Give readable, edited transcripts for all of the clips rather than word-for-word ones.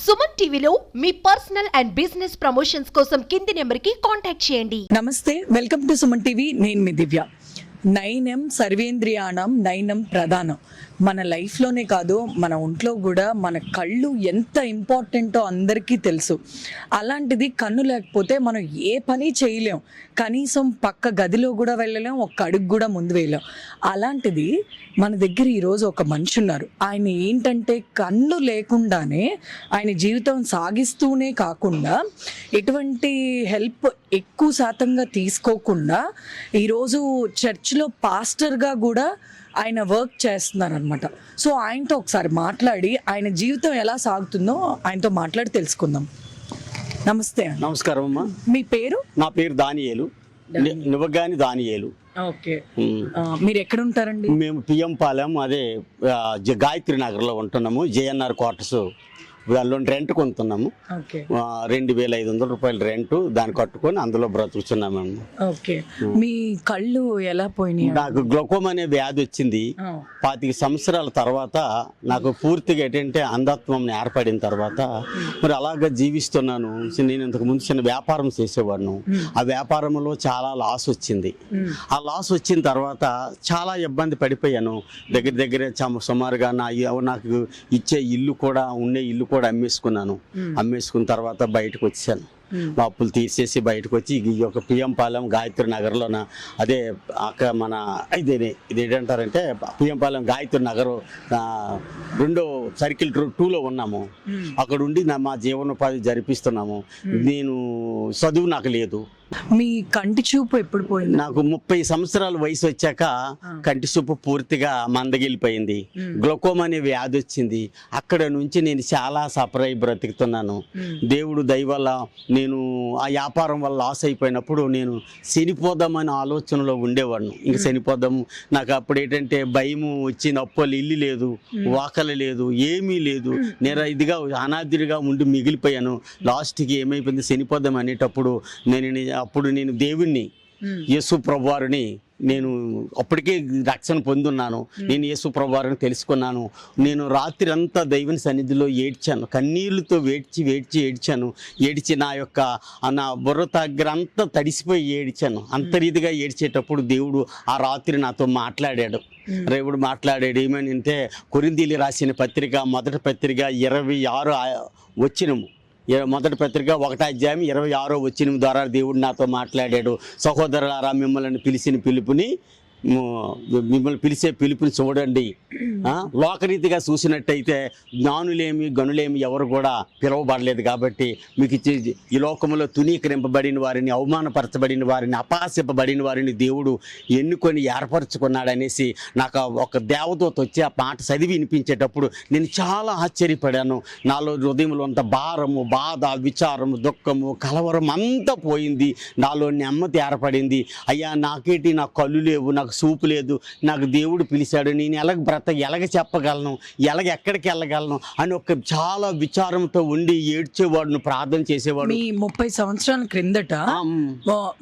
సుమన్ టీవీలో మీ personal and business promotions కోసం కింది నెంబర్కి కాంటాక్ట్ చేయండి. నమస్తే, వెల్కమ్ టు సుమన్ టీవీ. నేను మీ దివ్య. నయనం సర్వేంద్రియాణం నయనం ప్రధానం. మన లైఫ్లోనే కాదు, మన ఒంట్లో కూడా మన కళ్ళు ఎంత ఇంపార్టెంటో అందరికీ తెలుసు. అలాంటిది కన్ను లేకపోతే మనం ఏ పని చేయలేం, కనీసం పక్క గదిలో కూడా వెళ్ళలేం, ఒక్క అడుగు కూడా ముందు వేయలేం. అలాంటిది మన దగ్గర ఈరోజు ఒక మనిషి ఉన్నారు. ఆయన ఏంటంటే కన్ను లేకుండానే ఆయన జీవితం సాగిస్తూనే కాకుండా ఎటువంటి హెల్ప్ ఎక్కువ శాతంగా తీసుకోకుండా ఈరోజు చర్చ్లో పాస్టర్గా కూడా ఆయన వర్క్ చేస్తున్నారనమాట. సో ఆయనతో ఒకసారి మాట్లాడి ఆయన జీవితం ఎలా సాగుతుందో ఆయనతో మాట్లాడి తెలుసుకుందాం. నమస్తే. నమస్కారం అమ్మా. మీ పేరు? నా పేరు దానియేలు, నివగాని దానియేలు. ఓకే, మీరు ఎక్కడ ఉంటారండి? మేము పిఎం పాలెం, అదే గాయత్రి నగర్లో ఉంటున్నాము. జేఎన్ఆర్ క్వార్టర్స్ దానిలో రెంట్ కొంటున్నాము. 2500 రూపాయలు రెంట్, దాన్ని కట్టుకొని అందులో బ్రతుకుతున్నాము. ఓకే, మీ కళ్ళు ఎలా పోయినాయి? నాకు గ్లోకోమా అనే వ్యాధి వచ్చింది 25 సంవత్సరాల తర్వాత. నాకు పూర్తిగా ఏంటంటే అంధత్వం ఏర్పడిన తర్వాత మరి అలాగా జీవిస్తున్నాను. నేను ఇంతకు ముందు చిన్న వ్యాపారం చేసేవాడిను. ఆ వ్యాపారంలో చాలా లాస్ వచ్చింది. ఆ లాస్ వచ్చిన తర్వాత చాలా ఇబ్బంది పడిపోయాను. దగ్గర సుమారుగా నాకు ఇచ్చే ఇల్లు కూడా, ఉండే ఇల్లు కూడా అమ్మేసుకున్న తర్వాత బయటకు వచ్చాను. మా అప్పులు తీసేసి బయటకు వచ్చి ఈ యొక్క పిఎం పాలెం గాయత్రి నగర్లోన, అదే మన ఇదేంటారంటే పిఎం పాలెం గాయత్రి నగర్ 2వ సర్కిల్ 2లో ఉన్నాము. అక్కడ ఉండి మా జీవనోపాధి జరిపిస్తున్నాము. నేను చదువు నాకు లేదు. మీ కంటి చూపు ఎప్పుడు పోయింది? నాకు 30 సంవత్సరాల వయసు వచ్చాక కంటి చూపు పూర్తిగా మందగిలిపోయింది. గ్లోకోమా అనే వ్యాధి వచ్చింది. అక్కడ నుంచి నేను చాలా సఫర్ అయి బ్రతుకుతున్నాను. దేవుడు దయ వల్ల నేను ఆ వ్యాపారం వల్ల లాస్ అయిపోయినప్పుడు నేను చనిపోదామనే ఆలోచనలో ఉండేవాడిని. ఇంక చనిపోదాము, నాకు అప్పుడు ఏంటంటే భయము వచ్చింది. అప్పులు ఇల్లు లేదు, వాకలు లేదు, ఏమీ లేదు. నేను ఇదిగా అనాథుడిగా ఉండి మిగిలిపోయాను. లాస్ట్కి ఏమైపోయింది, చనిపోదాం అనేటప్పుడు నేను దేవుణ్ణి, యేసు ప్రభువారిని నేను అప్పటికే రక్షణ పొందున్నాను. నేను యేసు ప్రభువారిని తెలుసుకున్నాను. నేను రాత్రి అంతా దైవుని సన్నిధిలో ఏడ్చాను. కన్నీళ్లతో ఏడ్చి నా బుర్ర దగ్గర అంతా తడిసిపోయి ఏడ్చాను. అంత రీతిగా ఏడ్చేటప్పుడు దేవుడు ఆ రాత్రి నాతో మాట్లాడాడు. ఏమని అంటే, కొరింథీయులకు రాసిన పత్రిక మొదటి పత్రిక 26 వచనము, మొదటి పత్రిక 1వ అధ్యాయం 26వ వచనం ద్వారా దేవుడు నాతో మాట్లాడాడు. సహోదరులారా, మిమ్మల్ని పిలిచే పిలుపుని చూడండి. లోకరీతిగా చూసినట్టయితే జ్ఞానులేమి గనులేమి ఎవరు కూడా పిలువబడలేదు. కాబట్టి మీకు ఈ లోకంలో తునీకరింపబడిన వారిని, అవమానపరచబడిన వారిని, అపహాస్యపబడిన వారిని దేవుడు ఎన్నుకొని ఏర్పరచుకున్నాడనేసి నాకు ఒక దేవదూత వచ్చి ఆ మాట చదివి వినిపించేటప్పుడు నేను చాలా ఆశ్చర్యపడాను. నాలో హృదయంలో అంత భారము, బాధ, విచారము, దుఃఖము, కలవరం అంతా పోయింది. నాలో నెమ్మది ఏర్పడింది. అయ్యా, నాకేంటి, నాకు కళ్ళు లేవు, నాకు చూపు లేదు, నాకు దేవుడు పిలిచాడు, నేను ఎలాగ చెప్పగలను, ఎక్కడికి వెళ్ళగలను అని ఒక చాలా విచారంతో ఉండి ఏడ్చేవాడును, ప్రార్థన చేసేవాడు. 30 సంవత్సరాల క్రిందట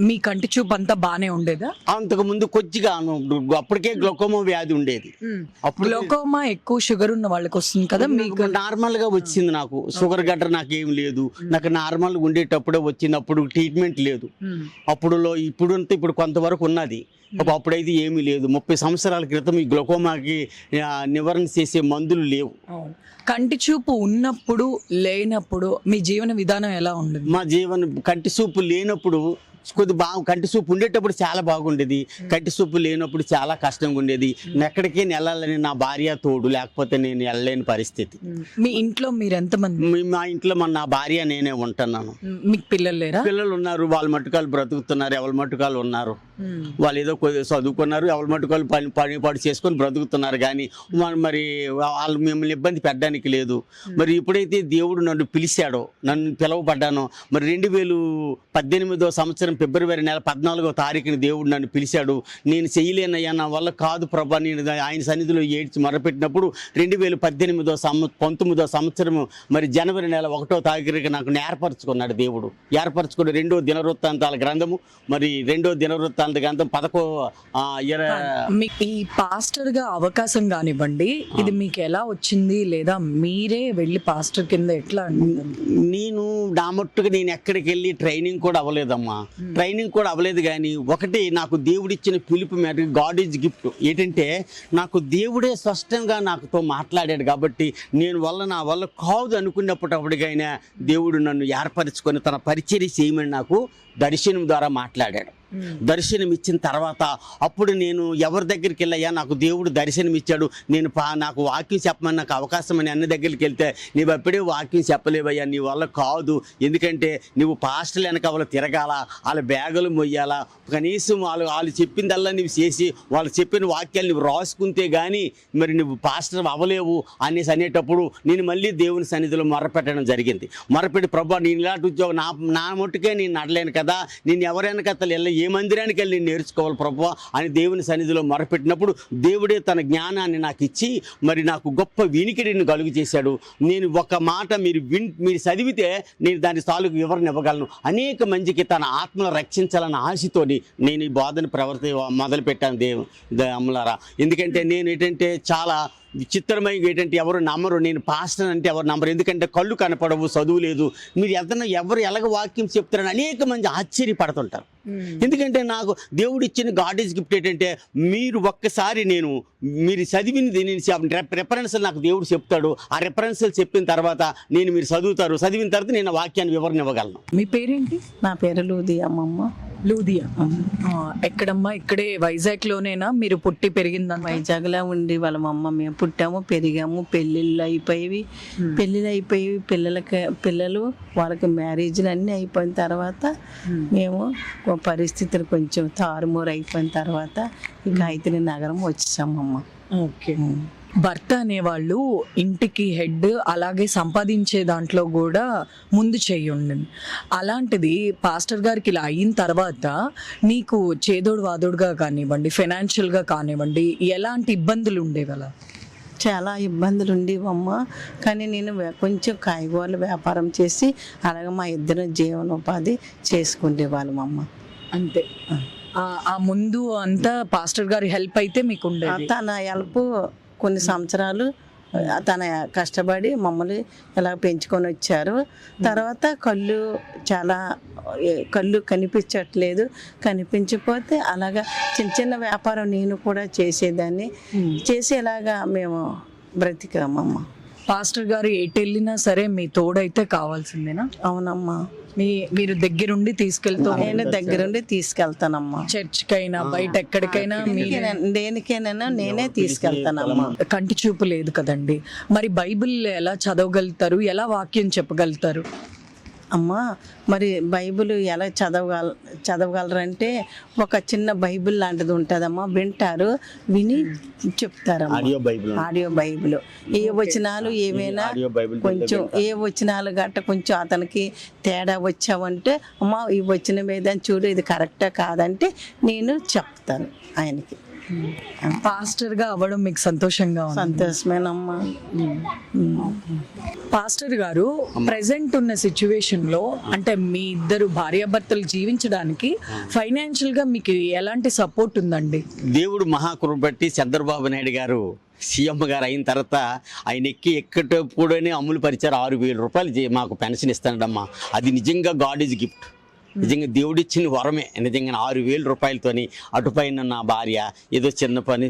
మీ కంటి చూపు అంతా బానే ఉండేదా? అంతకు ముందు కొద్దిగా, అప్పటికే గ్లోకోమా వ్యాధి ఉండేది. అప్పుడు గ్లోకోమా ఎక్కువ షుగర్ ఉన్న వాళ్ళకి వస్తుంది కదా, మీకు నార్మల్ గా వచ్చింది. నాకు షుగర్ గట్ర నాకేం లేదు. నాకు నార్మల్ గా ఉండేటప్పుడే వచ్చినప్పుడు ట్రీట్మెంట్ లేదు. ఇప్పుడు కొంతవరకు ఉన్నది. అప్పుడైతే ఏమీ లేదు. 30 సంవత్సరాల క్రితం ఈ గ్లోకోమాకి నివారణ చేసే మందులు లేవు. కంటి చూపు ఉన్నప్పుడు లేనప్పుడు మీ జీవన విధానం ఎలా ఉండేది? మా కంటి చూపు లేనప్పుడు కంటి చూపు ఉండేటప్పుడు చాలా బాగుండేది. కంటి చూపు లేనప్పుడు చాలా కష్టంగా ఉండేది. ఎక్కడికి వెళ్ళాలని నా భార్య తోడు, లేకపోతే నేను వెళ్ళలేని పరిస్థితి. మీ ఇంట్లో మీరు ఎంతమంది? మా ఇంట్లో నా భార్య నేనే ఉంటున్నాను. మీకు పిల్లలు లేరా? పిల్లలు ఉన్నారు. వాళ్ళ మట్టుకాలు బ్రతుకుతున్నారు. ఎవరి మట్టుకాలు ఉన్నారు. వాళ్ళు ఏదో చదువుకున్నారు. ఎవరి మట్టుకాలు పని చేసుకొని బ్రతుకుతున్నారు. కానీ మరి వాళ్ళు మిమ్మల్ని ఇబ్బంది పెట్టడానికి లేదు. మరి ఎప్పుడైతే దేవుడు నన్ను పిలిచాడో, నన్ను పిలువబడ్డానో, మరి 2018వ సంవత్సరం ఫిబ్రవరి నెల 14వ తారీఖున దేవుడు నన్ను పిలిచాడు. నేను చేయలేనయ్యా, నా వల్ల కాదు ప్రభా, నేను ఆయన సన్నిధిలో ఏడ్చి మొరపెట్టినప్పుడు 2019వ సంవత్సరము మరి జనవరి నెల 1వ తారీఖున నాకు ఏర్పరచుకున్నాడు దేవుడు. ఏర్పరచుకుని 2వ దినవృత్తాంతాల గ్రంథము, మరి 2వ దినవృత్తాంతాల సార్లు గ్రంథం 20 మీకు ఈ పాస్టర్ గా అవకాశం కానివ్వండి, ఇది మీకు ఎలా వచ్చింది, లేదా మీరే వెళ్ళి పాస్టర్ కింద ఎట్లా అండి? నేను నా మట్టుకు నేను ఎక్కడికి వెళ్ళి ట్రైనింగ్ కూడా అవ్వలేదమ్మా. ట్రైనింగ్ కూడా అవ్వలేదు. కానీ ఒకటి నాకు దేవుడిచ్చిన పిలుపు మేరకు గాడ్ ఈజ్ గిఫ్ట్ ఏంటంటే నాకు దేవుడే స్పష్టంగా నాకుతో మాట్లాడాడు. కాబట్టి నేను నా వల్ల కాదు అనుకున్నప్పటికైనా దేవుడు నన్ను ఏర్పరచుకొని తన పరిచర్య చేయమని నాకు దర్శనం ద్వారా మాట్లాడాడు. దర్శనం ఇచ్చిన తర్వాత అప్పుడు నేను ఎవరి దగ్గరికి వెళ్ళాయా, నాకు దేవుడు దర్శనం ఇచ్చాడు, నేను నాకు వాక్యం చెప్పమని నాకు అవకాశం అని అన్ని దగ్గరికి వెళ్తే నీవు ఎప్పుడే వాక్యం చెప్పలేవయ్యా, నీ వల్ల కాదు, ఎందుకంటే నువ్వు పాస్టర్లు వెనక వాళ్ళు తిరగాల, వాళ్ళ బ్యాగులు మొయ్యాలా, కనీసం వాళ్ళు చెప్పిందల్లా నువ్వు చేసి వాళ్ళు చెప్పిన వాక్యాలు నువ్వు రాసుకుంటే కానీ మరి నువ్వు పాస్టర్ అవ్వలేవు అనేటప్పుడు నేను మళ్ళీ దేవుని సన్నిధిలో మొరపెట్టడం జరిగింది. మొరపెట్టి ప్రభా నేను ఇలాంటి ఉద్యోగం నా మట్టుకే నేను నడలేను కదా, నేను ఎవరైనా కథలు వెళ్ళి ఏ మందిరానికి వెళ్ళి నేను నేర్చుకోవాలి ప్రభువా అని దేవుని సన్నిధిలో మొరపెట్టినప్పుడు దేవుడే తన జ్ఞానాన్ని నాకు ఇచ్చి మరి నాకు గొప్ప వినికిడిని కలుగు చేశాడు. నేను ఒక మాట మీరు చదివితే నేను దాని తాలూకు వివరణ ఇవ్వగలను. అనేక మందికి తన ఆత్మను రక్షించాలన్న ఆశతోని నేను ఈ బోధన మొదలుపెట్టాను అమ్మలారా. ఎందుకంటే నేను ఏంటంటే చాలా విచిత్రమైన ఏంటంటే ఎవరు నమ్మరు, నేను పాస్టర్ అంటే ఎవరు నమ్మరు. ఎందుకంటే కళ్ళు కనపడవు, చదువు లేదు, మీరు ఎవరు ఎలాగ వాక్యం చెప్తారని అనేక మంది ఆశ్చర్యపడుతుంటారు. ఎందుకంటే నాకు దేవుడు ఇచ్చిన గాడ్ ఈజ్ గిఫ్ట్ ఏంటంటే మీరు ఒక్కసారి మీరు చదివినది రెఫరెన్స్ నాకు దేవుడు చెప్తాడు. ఆ రెఫరెన్స్లు చెప్పిన తర్వాత మీరు చదివిన తర్వాత నేను వాక్యాన్ని వివరణ ఇవ్వగలను. మీ పేరేంటి? నా పేరు లూదియా అమ్మమ్మ. లూదియా ఎక్కడమ్మా? ఇక్కడే వైజాగ్ లోనేనా మీరు పుట్టి పెరిగిందమ్మా? వైజాగ్లో ఉండి వాళ్ళ అమ్మ మేము పుట్టాము పెరిగాము. పెళ్ళిళ్ళు అయిపోయి పిల్లలు వాళ్ళకి మ్యారేజ్లు అన్నీ అయిపోయిన తర్వాత మేము పరిస్థితులు కొంచెం తారుమూరు అయిపోయిన తర్వాత ఈ గాయత్రి నగరం వచ్చేసామమ్మ. ఓకే. భర్త అనేవాళ్ళు ఇంటికి హెడ్, అలాగే సంపాదించే దాంట్లో కూడా ముందు చెయ్యండి. అలాంటిది పాస్టర్ గారికి ఇలా అయిన తర్వాత నీకు చేదోడు వాదోడుగా కానివ్వండి, ఫైనాన్షియల్గా కానివ్వండి, ఎలాంటి ఇబ్బందులు ఉండేవి? అలా చాలా ఇబ్బందులు ఉండేవమ్మ. కానీ నేను కొంచెం కాయగూరల వ్యాపారం చేసి అలాగే మా ఇద్దరు జీవనోపాధి చేసుకునేవాళ్ళమమ్మ. అంతే. ఆ ముందు అంతా పాస్టర్ గారి హెల్ప్ అయితే మీకు ఉండేది? తన హెల్ప్ కొన్ని సంవత్సరాలు తన కష్టపడి మమ్మల్ని ఇలా పెంచుకొని వచ్చారు. తర్వాత కళ్ళు కనిపించట్లేదు, కనిపించకపోతే అలాగా చిన్న చిన్న వ్యాపారం నేను కూడా చేసేదాన్ని, చేసేలాగా మేము బ్రతికామమ్మ. పాస్టర్ గారు ఎటు వెళ్ళినా సరే మీ తోడైతే కావాల్సిందేనా? అవునమ్మా. మీరు దగ్గరుండి తీసుకెళ్తాను? నేను దగ్గరుండి తీసుకెళ్తానమ్మా. చర్చ్కైనా బయట ఎక్కడికైనా దేనికైనా నేనే తీసుకెళ్తానమ్మా. కంటి చూపు లేదు కదండి, మరి బైబిల్ ఎలా చదవగలుగుతారు, ఎలా వాక్యం చెప్పగలుగుతారు? అమ్మా మరి బైబిల్ ఎలా చదవగలరంటే ఒక చిన్న బైబిల్ లాంటిది ఉంటుందమ్మా, వింటారు, విని చెప్తారమ్మా. ఆడియో బైబిల్ ఏ వచనాలు ఏమైనా కొంచెం ఏ వచనాలు గట్ట కొంచెం అతనికి తేడా వచ్చావంటే అమ్మా ఈ వచ్చిన మీద చూడు ఇది కరెక్టా కాదంటే నేను చెప్తాను ఆయనకి. పాస్టర్ గా అవ్వడం మీకు సంతోషంగా ఉంది? సంతోషమేనమ్మా. పాస్టర్ గారు ప్రెసెంట్ ఉన్న సిచ్యువేషన్ లో అంటే మీ ఇద్దరు భార్యాభర్తలు జీవించడానికి ఫైనాన్షియల్ గా మీకు ఎలాంటి సపోర్ట్ ఉందండి? దేవుడు మహాకృప బట్టి చంద్రబాబు నాయుడు గారు సీఎం గారు అయిన తర్వాత ఆయన ఎక్కటప్పుడనే అమలు పరిచారు. 6,000 రూపాయలు మాకు పెన్షన్ ఇస్తాడమ్మా. అది నిజంగా గాడ్ ఈజ్ గిఫ్ట్. నిజంగా దేవుడిచ్చిన వరమే. నిజంగా 6,000 రూపాయలతోని అటుపైన నా భార్య ఏదో చిన్న పని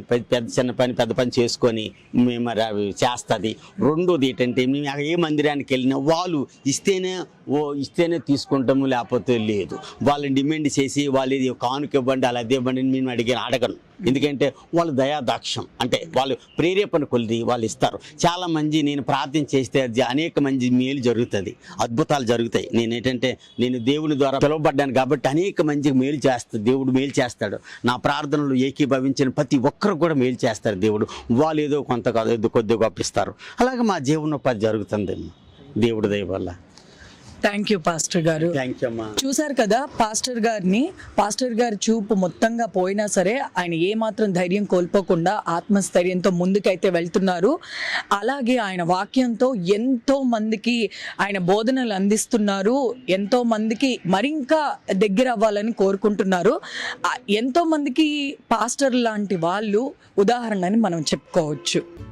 పెద్ద పని చేసుకొని మేము చేస్తుంది. రెండోది ఏంటంటే మేము ఏ మందిరానికి వెళ్ళినా వాళ్ళు ఇస్తేనే తీసుకుంటాము, లేకపోతే లేదు. వాళ్ళని డిమాండ్ చేసి వాళ్ళు ఇది కానుక ఇవ్వండి అలా ఇవ్వండి మేము అడగను. ఎందుకంటే వాళ్ళు దయాదాక్షం అంటే వాళ్ళు ప్రేరేపణ కొలిది వాళ్ళు ఇస్తారు. చాలామంది నేను ప్రార్థన చేస్తే అనేక మంది మేలు జరుగుతుంది, అద్భుతాలు జరుగుతాయి. నేను దేవుని ద్వారా పిలువబడ్డాను కాబట్టి అనేక మందికి దేవుడు మేలు చేస్తాడు. నా ప్రార్థనలు ఏకీభవించిన ప్రతి ఒక్కరు కూడా మేలు చేస్తారు దేవుడు. వాళ్ళు ఏదో కొద్దిగా గొప్పిస్తారు. అలాగే మా జీవనోపాధి జరుగుతుంది దేవుడి దయ వల్ల. థ్యాంక్ యూ పాస్టర్ గారు. థ్యాంక్ యూ అమ్మా. చూసారు కదా పాస్టర్ గారి చూపు మొత్తంగా పోయినా సరే ఆయన ఏమాత్రం ధైర్యం కోల్పోకుండా ఆత్మస్థైర్యంతో ముందుకైతే వెళ్తున్నారు. అలాగే ఆయన వాక్యంతో ఎంతో మందికి ఆయన బోధనలు అందిస్తున్నారు. ఎంతో మందికి మరింకా దగ్గర అవ్వాలని కోరుకుంటున్నారు. ఎంతో మందికి పాస్టర్ లాంటి వాళ్ళు ఉదాహరణని మనం చెప్పుకోవచ్చు.